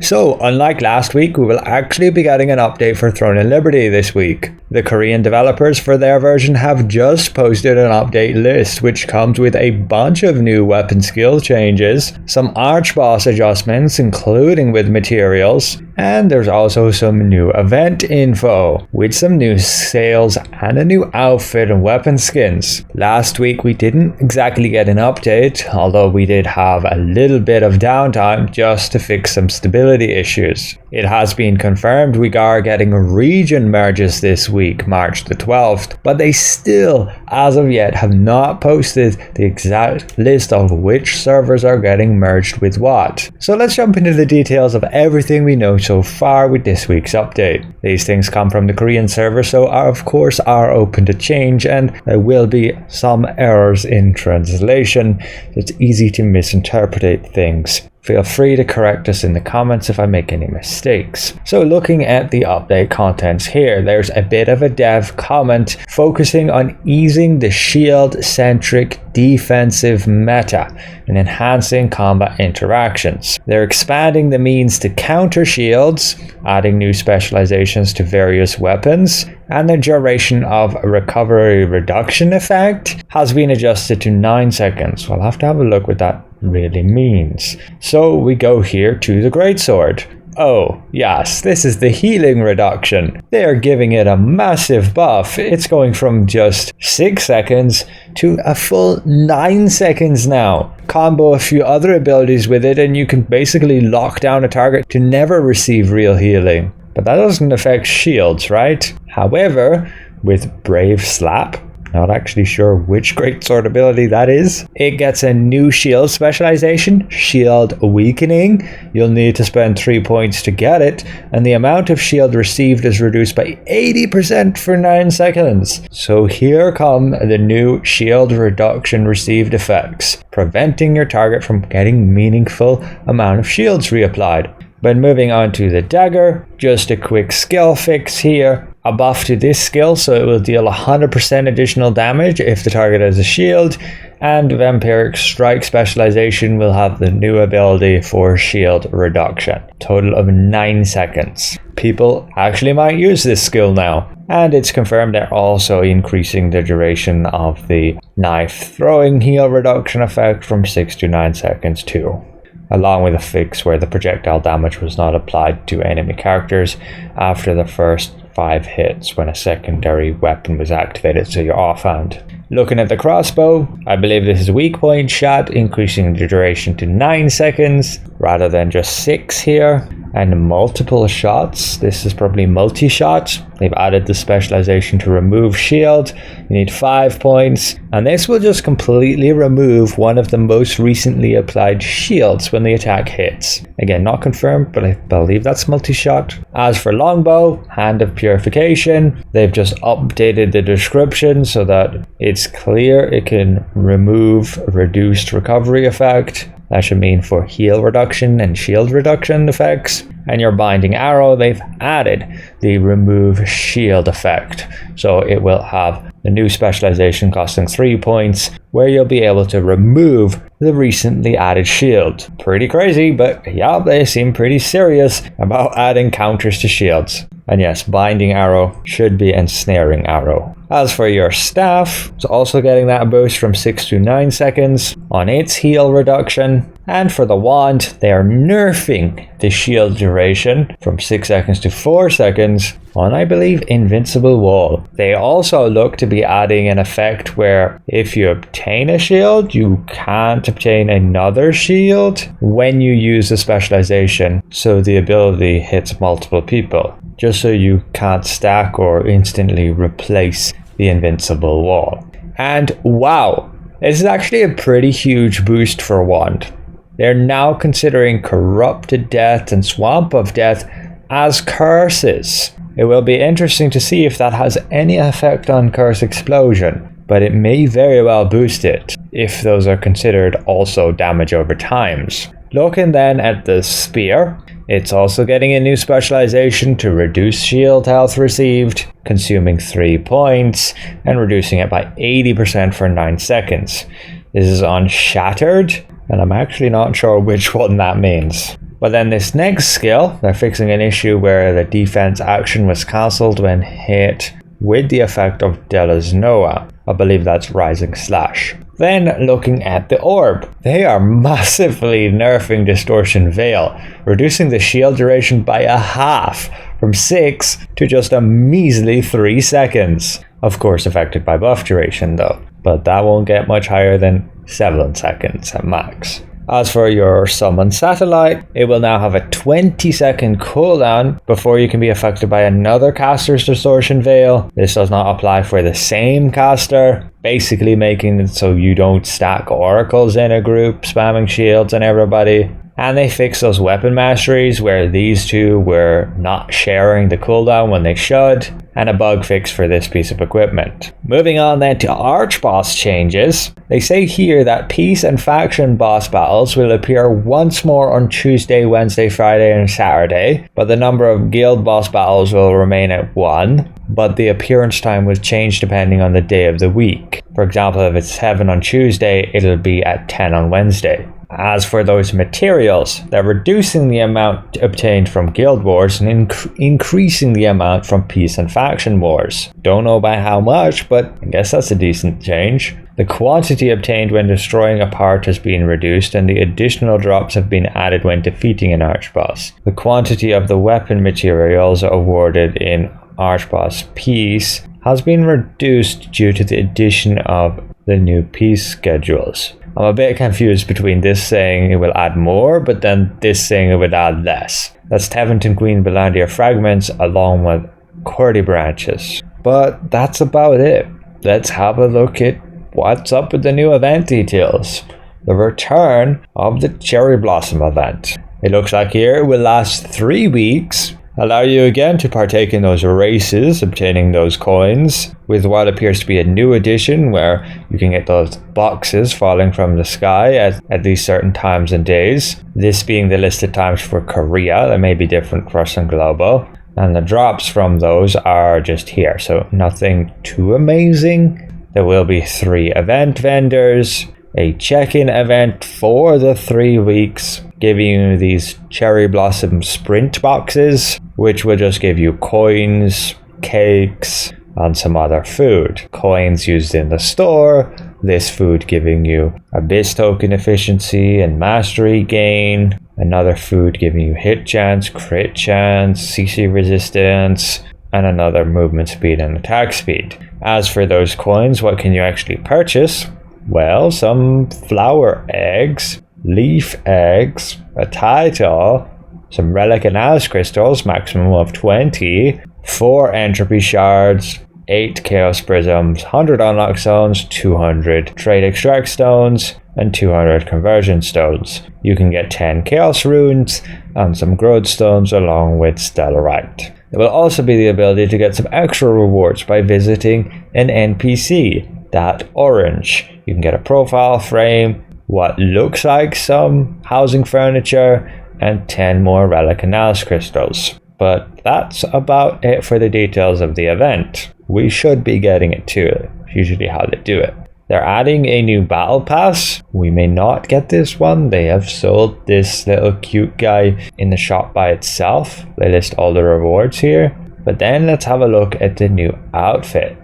So, unlike last week, we will actually be getting an update for Throne and Liberty this week. The Korean developers for their version have just posted an update list which comes with a bunch of new weapon skill changes, some archboss adjustments including with materials, and there's also some new event info with some new sales and a new outfit and weapon skins. Last week we didn't exactly get an update, although we did have a little bit of downtime just to fix some stability issues. It has been confirmed we are getting region merges this week, March the 12th, but they still, as of yet, have not posted the exact list of which servers are getting merged with what. So let's jump into the details of everything we know so far with this week's update. These things come from the Korean server, so of course are open to change, and there will be some errors in translation. It's easy to misinterpret things. Feel free to correct us in the comments if I make any mistakes. So looking at the update contents here, there's a bit of a dev comment focusing on easing the shield-centric defensive meta and enhancing combat interactions. They're expanding the means to counter shields, adding new specializations to various weapons, and the duration of recovery reduction effect has been adjusted to 9 seconds. We'll have to have a look what that really means. So we go here to the greatsword. Oh yes, this is the healing reduction. They are giving it a massive buff. It's going from just 6 seconds to a full 9 seconds now. Combo a few other abilities with it and you can basically lock down a target to never receive real healing. But that doesn't affect shields, right? However, with Brave Slap, not actually sure which greatsword ability that is, it gets a new shield specialization, Shield Weakening. You'll need to spend 3 points to get it, and the amount of shield received is reduced by 80% for 9 seconds. So here come the new shield reduction received effects, preventing your target from getting meaningful amount of shields reapplied. But moving on to the dagger, just a quick skill fix here. A buff to this skill, so it will deal 100% additional damage if the target has a shield, and Vampiric Strike specialization will have the new ability for shield reduction. Total of 9 seconds. People actually might use this skill now. And it's confirmed they're also increasing the duration of the knife throwing heal reduction effect from 6 to 9 seconds too, along with a fix where the projectile damage was not applied to enemy characters after the first 5 hits when a secondary weapon was activated, so you're offhand. Looking at the crossbow, I believe this is weak point shot, increasing the duration to 9 seconds rather than just 6 here. And multiple shots, this is probably multi-shot. They've added the specialization to remove shield. You need 5 points, and this will just completely remove one of the most recently applied shields when the attack hits. Again, not confirmed, but I believe that's multi-shot. As for longbow, Hand of Purification, they've just updated the description so that it's clear it can remove reduced recovery effect. That should mean for heal reduction and shield reduction effects. And your binding arrow, they've added the remove shield effect. So it will have the new specialization costing 3 points, where you'll be able to remove the recently added shield. Pretty crazy, but yeah, they seem pretty serious about adding counters to shields. And yes, binding arrow should be ensnaring arrow. As for your staff, it's also getting that boost from 6 to 9 seconds on its heal reduction. And for the wand, they are nerfing the shield duration from 6 seconds to 4 seconds on, I believe, Invincible Wall. They also look to be adding an effect where if you obtain a shield, you can't obtain another shield when you use the specialization, so the ability hits multiple people, just so you can't stack or instantly replace the Invincible Wall. And wow, this is actually a pretty huge boost for wand. They're now considering Corrupted Death and Swamp of Death as curses. It will be interesting to see if that has any effect on Curse Explosion, but it may very well boost it, if those are considered also damage over times. Looking then at the Spear, it's also getting a new specialization to reduce shield health received, consuming 3 points, and reducing it by 80% for 9 seconds. This is on Shattered, and I'm actually not sure which one that means. But then this next skill, they're fixing an issue where the defense action was cancelled when hit with the effect of Della's Noah. I believe that's Rising Slash. Then looking at the orb, they are massively nerfing Distortion Veil, reducing the shield duration by a half, from 6 to just a measly 3 seconds. Of course affected by buff duration though, but that won't get much higher than 7 seconds at max. As for your Summon Satellite, it will now have a 20-second cooldown before you can be affected by another caster's Distortion Veil. This does not apply for the same caster, basically making it so you don't stack oracles in a group, spamming shields on everybody. And they fixed those weapon masteries where these two were not sharing the cooldown when they should, and a bug fix for this piece of equipment. Moving on then to Arch Boss changes. They say here that Peace and Faction boss battles will appear once more on Tuesday, Wednesday, Friday and Saturday, but the number of guild boss battles will remain at 1, but the appearance time will change depending on the day of the week. For example, if it's 7 on Tuesday, it'll be at 10 on Wednesday. As for those materials, they're reducing the amount obtained from Guild Wars and increasing the amount from Peace and Faction Wars. Don't know by how much, but I guess that's a decent change. The quantity obtained when destroying a part has been reduced, and the additional drops have been added when defeating an Archboss. The quantity of the weapon materials awarded in Archboss Peace has been reduced due to the addition of the new peace schedules. I'm a bit confused between this saying it will add more, but then this saying it would add less. That's Tevinton Queen Belandia fragments along with Cordy branches. But that's about it. Let's have a look at what's up with the new event details. The return of the Cherry Blossom event. It looks like here it will last 3 weeks. Allow you again to partake in those races, obtaining those coins, with what appears to be a new addition where you can get those boxes falling from the sky at these certain times and days. This being the listed times for Korea, that may be different for us in Global. And the drops from those are just here, so nothing too amazing. There will be 3 event vendors, a check-in event for the 3 weeks, giving you these Cherry Blossom Sprint boxes, which will just give you coins, cakes, and some other food. Coins used in the store, this food giving you Abyss token efficiency and mastery gain, another food giving you hit chance, crit chance, CC resistance, and another movement speed and attack speed. As for those coins, what can you actually purchase? Well, some flower eggs, leaf eggs, a title, some relic analysis crystals, maximum of 20, 4 entropy shards, 8 chaos prisms, 100 unlock stones, 200 trade extract stones, and 200 conversion stones. You can get 10 chaos runes and some growth stones along with stellarite. There will also be the ability to get some extra rewards by visiting an NPC, that orange. You can get a profile frame, what looks like some housing furniture, and 10 more relic analysis crystals. But that's about it for the details of the event. We should be getting it too, usually how they do it. They're adding a new battle pass. We may not get this one. They have sold this little cute guy in the shop by itself. They list all the rewards here. But then let's have a look at the new outfit.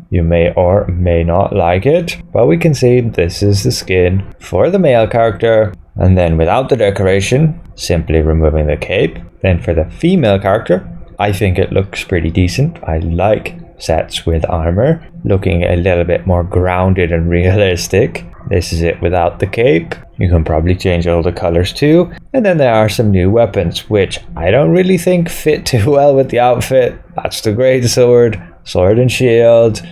You may or may not like it, but we can see this is the skin for the male character, and then without the decoration, simply removing the cape. Then for the female character, I think it looks pretty decent. I like sets with armor, looking a little bit more grounded and realistic. This is it without the cape. You can probably change all the colors too. And then there are some new weapons, which I don't really think fit too well with the outfit. That's the great sword, sword and shield,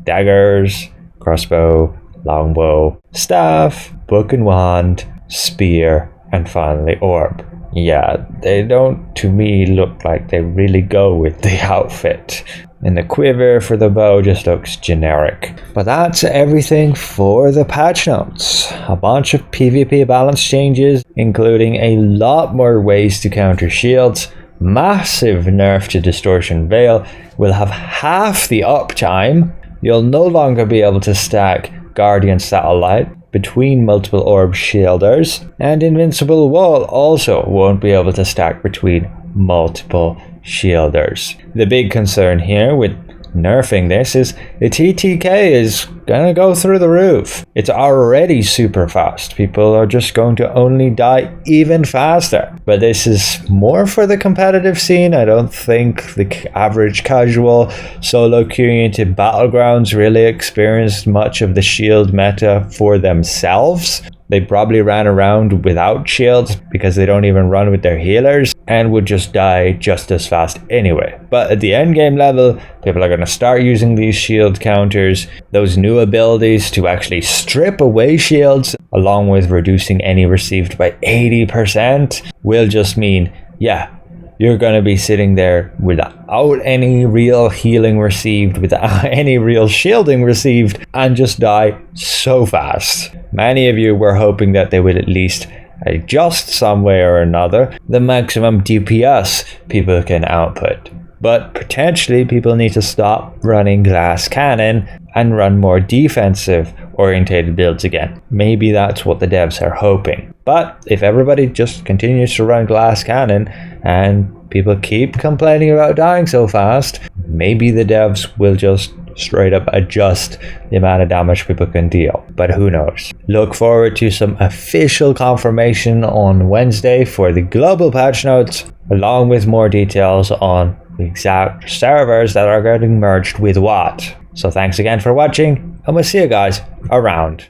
daggers, crossbow, longbow, staff, book and wand, spear, and finally orb. Yeah, they don't to me look like they really go with the outfit. And the quiver for the bow just looks generic. But that's everything for the patch notes. A bunch of PvP balance changes, including a lot more ways to counter shields, massive nerf to Distortion Veil, will have half the uptime. You'll no longer be able to stack Guardian Satellite between multiple orb shielders, and Invincible Wall also won't be able to stack between multiple shielders. The big concern here with nerfing this is the TTK is gonna go through the roof. It's already super fast. People are just going to only die even faster. But this is more for the competitive scene. I don't think the average casual solo queuing into Battlegrounds really experienced much of the shield meta for themselves. They probably ran around without shields because they don't even run with their healers and would just die just as fast anyway. But at the end game level, people are going to start using these shield counters, those new abilities to actually strip away shields, along with reducing any received by 80%, will just mean, yeah, you're going to be sitting there without any real healing received, without any real shielding received, and just die so fast. Many of you were hoping that they would at least adjust some way or another the maximum DPS people can output. But potentially people need to stop running glass cannon and run more defensive orientated builds again. Maybe that's what the devs are hoping. But if everybody just continues to run glass cannon and people keep complaining about dying so fast, maybe the devs will just straight up adjust the amount of damage people can deal. But who knows? Look forward to some official confirmation on Wednesday for the global patch notes, along with more details on the exact servers that are getting merged with what. So thanks again for watching, and we'll see you guys around.